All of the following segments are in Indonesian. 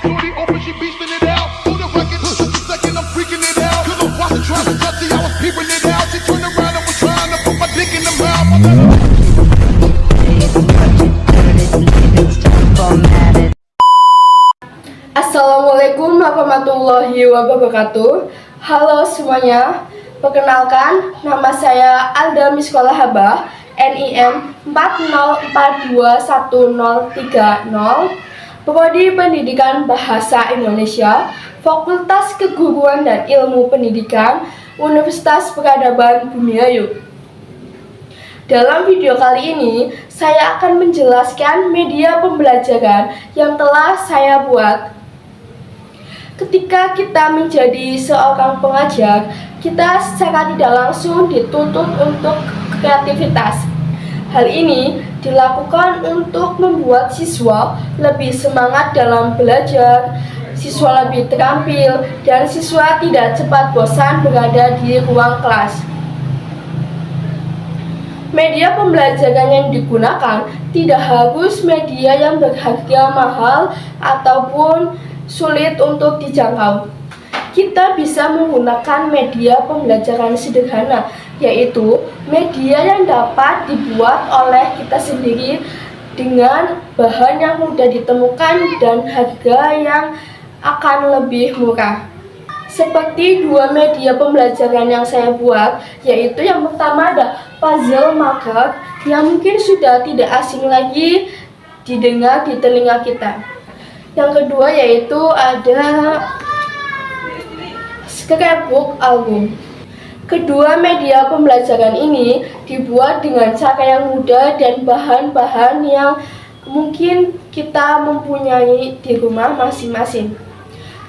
Assalamualaikum warahmatullahi wabarakatuh. Halo semuanya, perkenalkan nama saya Alda Miskola Habah, NIM 4042130, Prodi Pendidikan Bahasa Indonesia, Fakultas Keguruan dan Ilmu Pendidikan, Universitas Peradaban Bumiayu. Dalam video kali ini, saya akan menjelaskan media pembelajaran yang telah saya buat. Ketika kita menjadi seorang pengajar, kita secara tidak langsung dituntut untuk kreativitas. Hal ini dilakukan untuk membuat siswa lebih semangat dalam belajar, siswa lebih terampil, dan siswa tidak cepat bosan berada di ruang kelas. Media pembelajaran yang digunakan tidak harus media yang berharga mahal ataupun sulit untuk dijangkau. Kita bisa menggunakan media pembelajaran sederhana, yaitu media yang dapat dibuat oleh kita sendiri dengan bahan yang mudah ditemukan dan harga yang akan lebih murah. Seperti dua media pembelajaran yang saya buat, yaitu yang pertama ada puzzle marker yang mungkin sudah tidak asing lagi didengar di telinga kita. Yang kedua yaitu ada scrapbook album. Kedua media pembelajaran ini dibuat dengan cara yang mudah dan bahan-bahan yang mungkin kita mempunyai di rumah masing-masing.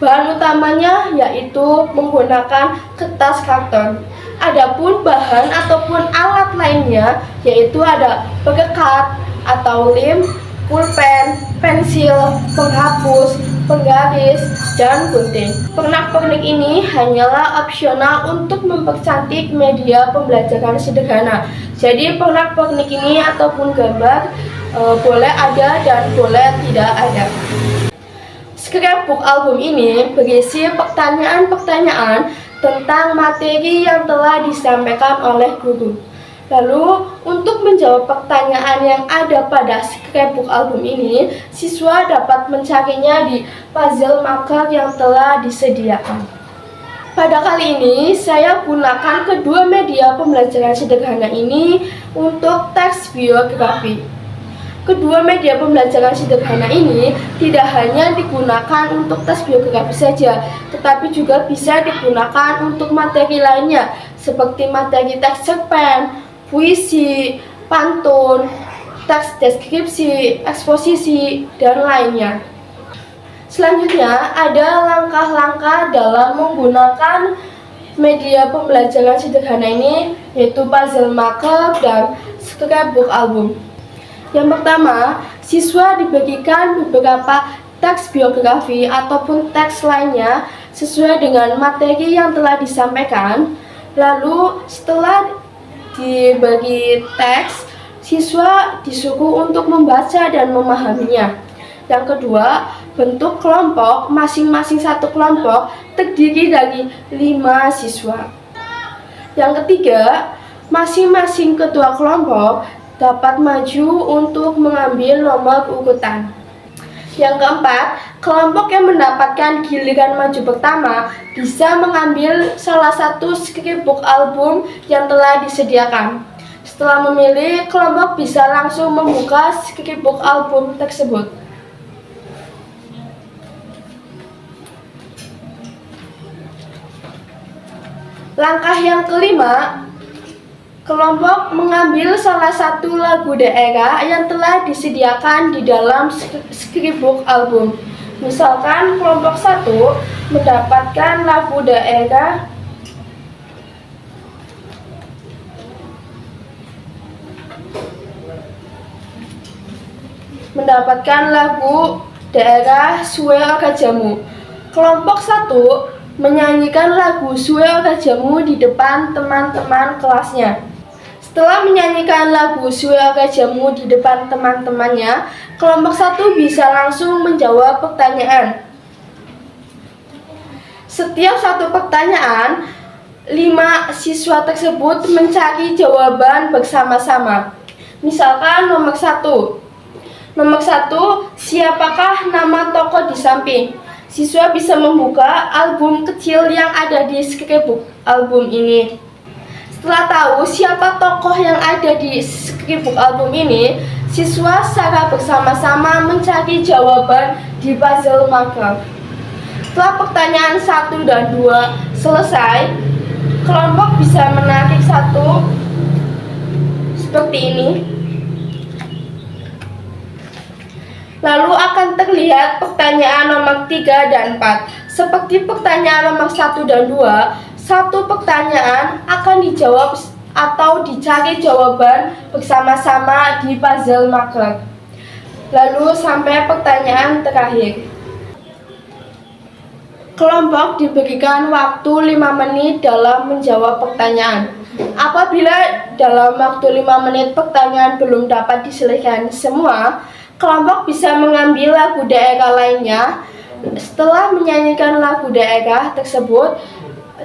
Bahan utamanya yaitu menggunakan kertas karton. Adapun bahan ataupun alat lainnya yaitu ada perekat atau lem, pulpen, pensil, penghapus, penggaris, dan gunting. Pernak-pernik ini hanyalah opsional untuk mempercantik media pembelajaran sederhana. Jadi pernak-pernik ini ataupun gambar boleh ada dan boleh tidak ada. Scrapbook album ini berisi pertanyaan-pertanyaan tentang materi yang telah disampaikan oleh guru. Lalu, untuk menjawab pertanyaan yang ada pada scrapbook album ini, siswa dapat mencarinya di puzzle marker yang telah disediakan. Pada kali ini, saya gunakan kedua media pembelajaran sederhana ini untuk teks biografi. Kedua media pembelajaran sederhana ini tidak hanya digunakan untuk tes biografi saja, tetapi juga bisa digunakan untuk materi lainnya, seperti materi teks cerpen, puisi, pantun, teks deskripsi, eksposisi, dan lainnya. Selanjutnya, ada langkah-langkah dalam menggunakan media pembelajaran sederhana ini, yaitu puzzle marker dan scrapbook album. Yang pertama, siswa diberikan beberapa teks biografi ataupun teks lainnya sesuai dengan materi yang telah disampaikan. Lalu, setelah diberi teks, siswa disuruh untuk membaca dan memahaminya. Yang kedua, bentuk kelompok, masing-masing satu kelompok terdiri dari 5 siswa. Yang ketiga, masing-masing ketua kelompok dapat maju untuk mengambil nomor urutan. Yang keempat, kelompok yang mendapatkan giliran maju pertama bisa mengambil salah satu scrapbook album yang telah disediakan. Setelah memilih, kelompok bisa langsung membuka scrapbook album tersebut. Langkah yang kelima, kelompok mengambil salah satu lagu daerah yang telah disediakan di dalam scrapbook album. Misalkan kelompok 1 mendapatkan lagu daerah Suwe Ora Jamu. Kelompok 1 menyanyikan lagu Suwe Ora Jamu di depan teman-teman kelasnya. Setelah menyanyikan lagu Suwe Ora Jamu di depan teman-temannya, kelompok 1 bisa langsung menjawab pertanyaan. Setiap satu pertanyaan, 5 siswa tersebut mencari jawaban bersama-sama. Misalkan nomor 1. Nomor 1, siapakah nama tokoh di samping? Siswa bisa membuka album kecil yang ada di scrapbook album ini. Setelah tahu siapa tokoh yang ada di scrapbook album ini, siswa secara bersama-sama mencari jawaban di puzzle marker. Setelah pertanyaan 1 dan 2 selesai, kelompok bisa menarik satu seperti ini. Lalu akan terlihat pertanyaan nomor 3 dan 4. Seperti pertanyaan nomor 1 dan 2, satu pertanyaan akan dijawab atau dicari jawaban bersama-sama di puzzle marker. Lalu sampai pertanyaan terakhir. Kelompok diberikan waktu 5 menit dalam menjawab pertanyaan. Apabila dalam waktu 5 menit pertanyaan belum dapat diselesaikan semua, kelompok bisa mengambil lagu daerah lainnya. Setelah menyanyikan lagu daerah tersebut,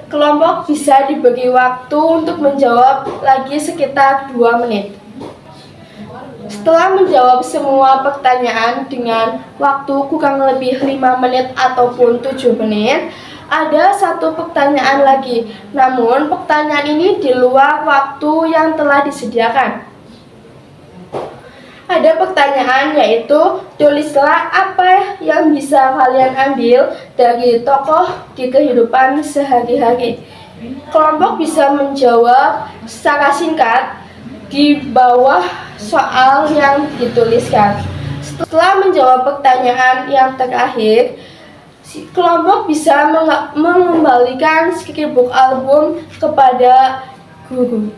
kelompok bisa diberi waktu untuk menjawab lagi sekitar 2 menit. Setelah menjawab semua pertanyaan dengan waktu kurang lebih 5 menit ataupun 7 menit, ada satu pertanyaan lagi. Namun pertanyaan ini di luar waktu yang telah disediakan. Ada pertanyaan yaitu, tulislah apa yang bisa kalian ambil dari tokoh di kehidupan sehari-hari. Kelompok bisa menjawab secara singkat di bawah soal yang dituliskan. Setelah menjawab pertanyaan yang terakhir, kelompok bisa mengembalikan scrapbook album kepada guru.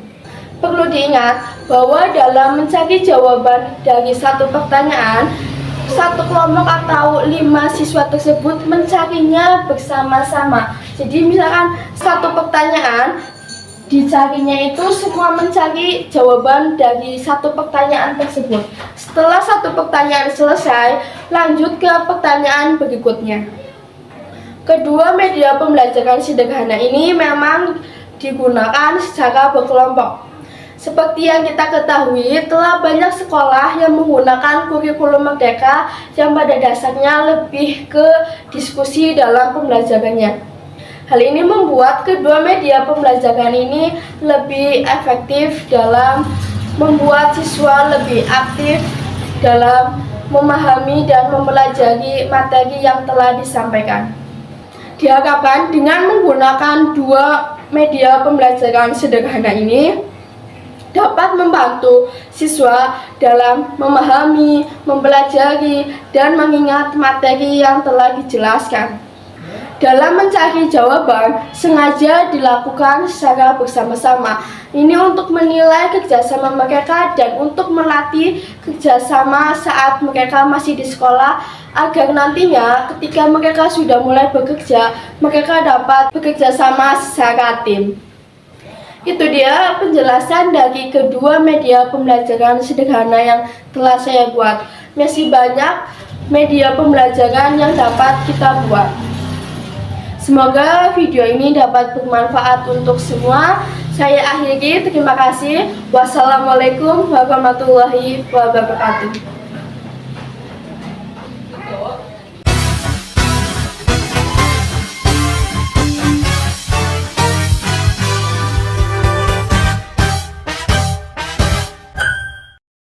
Perlu diingat bahwa dalam mencari jawaban dari satu pertanyaan, satu kelompok atau 5 siswa tersebut mencarinya bersama-sama. Jadi misalkan satu pertanyaan dicarinya itu semua mencari jawaban dari satu pertanyaan tersebut. Setelah satu pertanyaan selesai, lanjut ke pertanyaan berikutnya. Kedua media pembelajaran sederhana ini memang digunakan secara berkelompok. Seperti yang kita ketahui, telah banyak sekolah yang menggunakan kurikulum merdeka yang pada dasarnya lebih ke diskusi dalam pembelajarannya. Hal ini membuat kedua media pembelajaran ini lebih efektif dalam membuat siswa lebih aktif dalam memahami dan mempelajari materi yang telah disampaikan. Diharapkan dengan menggunakan dua media pembelajaran sederhana ini dapat membantu siswa dalam memahami, mempelajari, dan mengingat materi yang telah dijelaskan. Dalam mencari jawaban, sengaja dilakukan secara bersama-sama. Ini untuk menilai kerjasama mereka dan untuk melatih kerjasama saat mereka masih di sekolah, agar nantinya ketika mereka sudah mulai bekerja, mereka dapat bekerja sama secara tim. Itu dia penjelasan dari kedua media pembelajaran sederhana yang telah saya buat. Masih banyak media pembelajaran yang dapat kita buat. Semoga video ini dapat bermanfaat untuk semua. Saya akhiri, terima kasih. Wassalamualaikum warahmatullahi wabarakatuh.